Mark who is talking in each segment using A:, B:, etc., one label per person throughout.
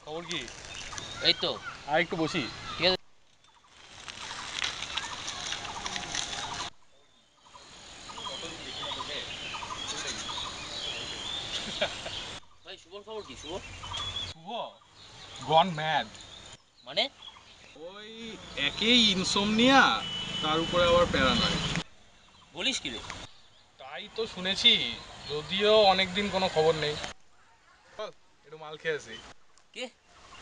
A: খবর কি?
B: এই তো
A: আর একটু বসি।
B: ঠিক আছে।
A: কতদিন দেখি না তোকে, ভালোই লাগে, মনটা ভালো হয়ে গেছে।
B: ভাই শুভর খবর কি? শুভ
A: শুভ গন ম্যাড।
B: মানে?
A: ওই একেই ইনসোমনিয়া, তার উপরে আবার প্যারানয়েড।
B: বলিস কি রে?
A: তাই তো শুনেছি, যদিও অনেকদিন কোনো খবর নেই। চল একটু মাল খেয়ে আসি।
B: কে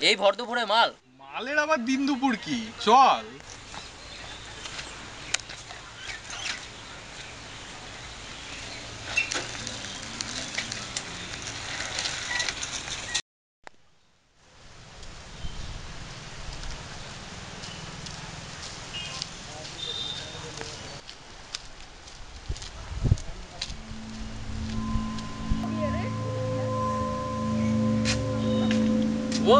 B: এই ভর দুপুরে মাল?
A: মালের আবার দিন দুপুর কি, চল।
B: শুভ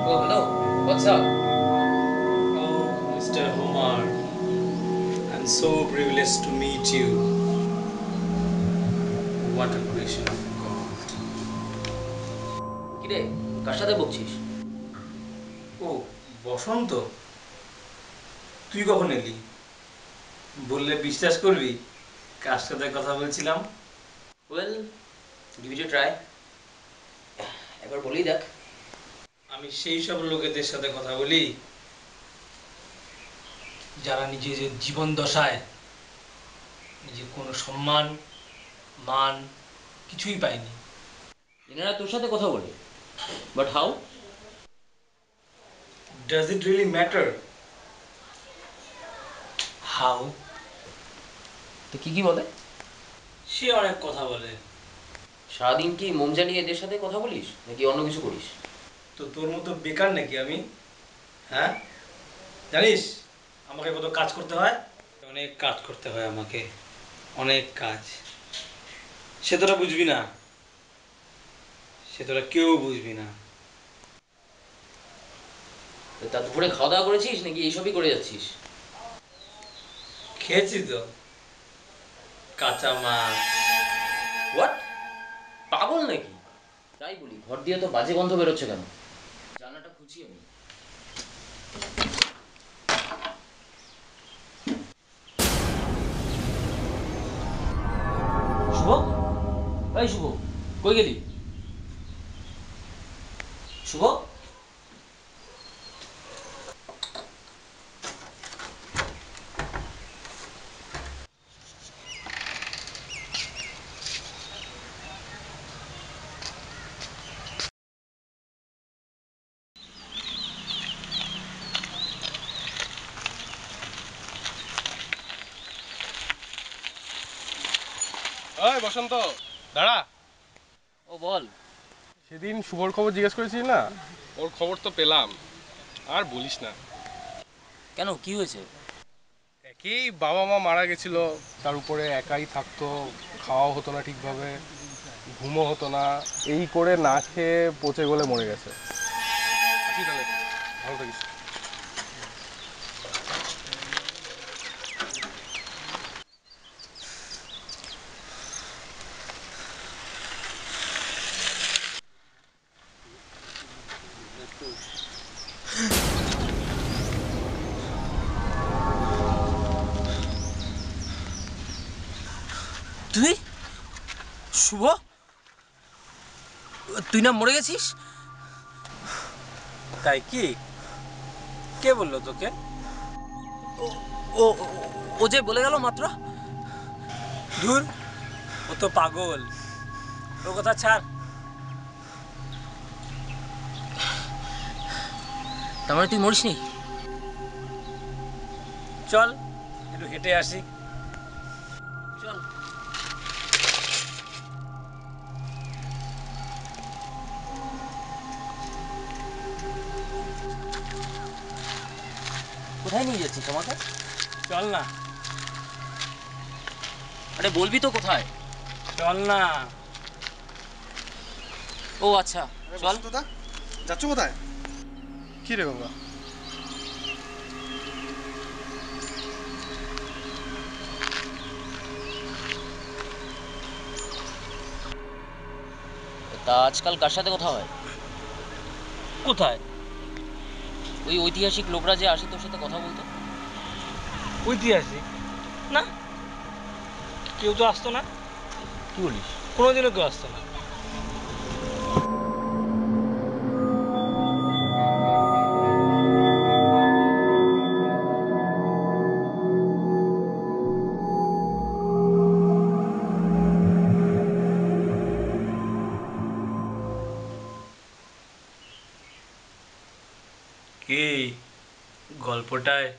B: ও hello, what's up?
C: Oh, Mr. Humar, I'm so privileged to meet you. What a creation of God.
B: কি রে, কার সাথে বকছিস?
C: ও বসন্ত, তুই কখন এলি? বললে বিশ্বাস করবি কার সাথে কথা বলছিলাম?
B: Well, give it A try, একবার বলেই দেখ।
C: আমি সেই সব লোকেদের সাথে কথা বলি যারা নিজেদের জীবন দশায় নিজে কোনো সম্মান মান কিছুই পায়নি।
B: এনারা তোর সাথে কথা বলে, but how?
C: Does it really matter how?
B: তো কি কি বলে?
C: সে অনেক কথা বলে।
B: সারাদিন কি মোম জ্বালিয়ে এদের সাথে কথা বলিস নাকি অন্য কিছু করিস?
C: তো তোর মতো বেকার নাকি আমি? হ্যাঁ, জানিস আমাকে কত কাজ করতে হয়? অনেক কাজ করতে হয় আমাকে, অনেক কাজ। সে তোরা বুঝবি না, সে তোরা কেউ বুঝবি না।
B: তা দুপুরে খাওয়া দাওয়া করেছিস নাকি এইসবই করে যাচ্ছিস?
C: খেয়েছি তো, কাঁচা মাছ।
B: হোয়াট? পাগল নাকি? তাই বলি, ঘর দিয়ে তো বাজে গন্ধ বেরোচ্ছে কেন? জানলাটা খুঁজি আমি। শুভ, এই শুভ, কই গেলি? শুভ,
A: ওই বসন্ত, দাঁড়া।
B: ও বল।
A: সেদিন শুভর খবর জিজ্ঞেস করেছিস না, ওর খবর তো পেলাম। আর বলিস না,
B: কেন, কি হয়েছে?
A: একেই বাবা মা মারা গেছিল, তার উপরে একাই থাকতো, খাওয়া হতো না ঠিকভাবে, ঘুমও হতো না, এই করে না খেয়ে পচে গলে মরে গেছে। আসি তাহলে, ভালো থাকিস।
B: তুই? শুভ, তুই না মরে গেছিস?
C: তাই কি? কে বললো তোকে?
B: ও ও ও যে বলে গেল মাত্র।
C: ধুর, ও তো পাগল, ওর কথা ছাড়।
B: তার মানে তুই মরিসনি?
C: চল একটু হেঁটে আসি।
B: চল। কোথায় নিয়ে যাচ্ছিস আমাকে?
C: চল না,
B: আরে বলবি তো কোথায়?
C: চল না।
B: ও আচ্ছা,
A: আরে
B: চল।
A: বসন্ত দা, যাচ্ছ কোথায়? কি রে গঙ্গা?
B: তা আজকাল কার সাথে কথা হয়?
C: কোথায়?
B: ওই ঐতিহাসিক লোকরা যে আসে তোর সাথে কথা বলতে।
C: ঐতিহাসিক? না, কেউ তো আসতো না।
B: কি বলিস?
C: কোনোদিনও কেউ আসতো না। কি গল্পটায়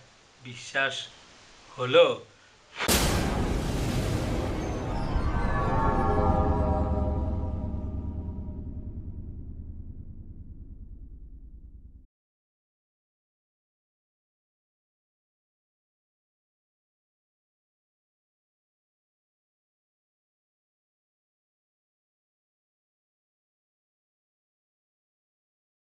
C: বিশ্বাস হলো?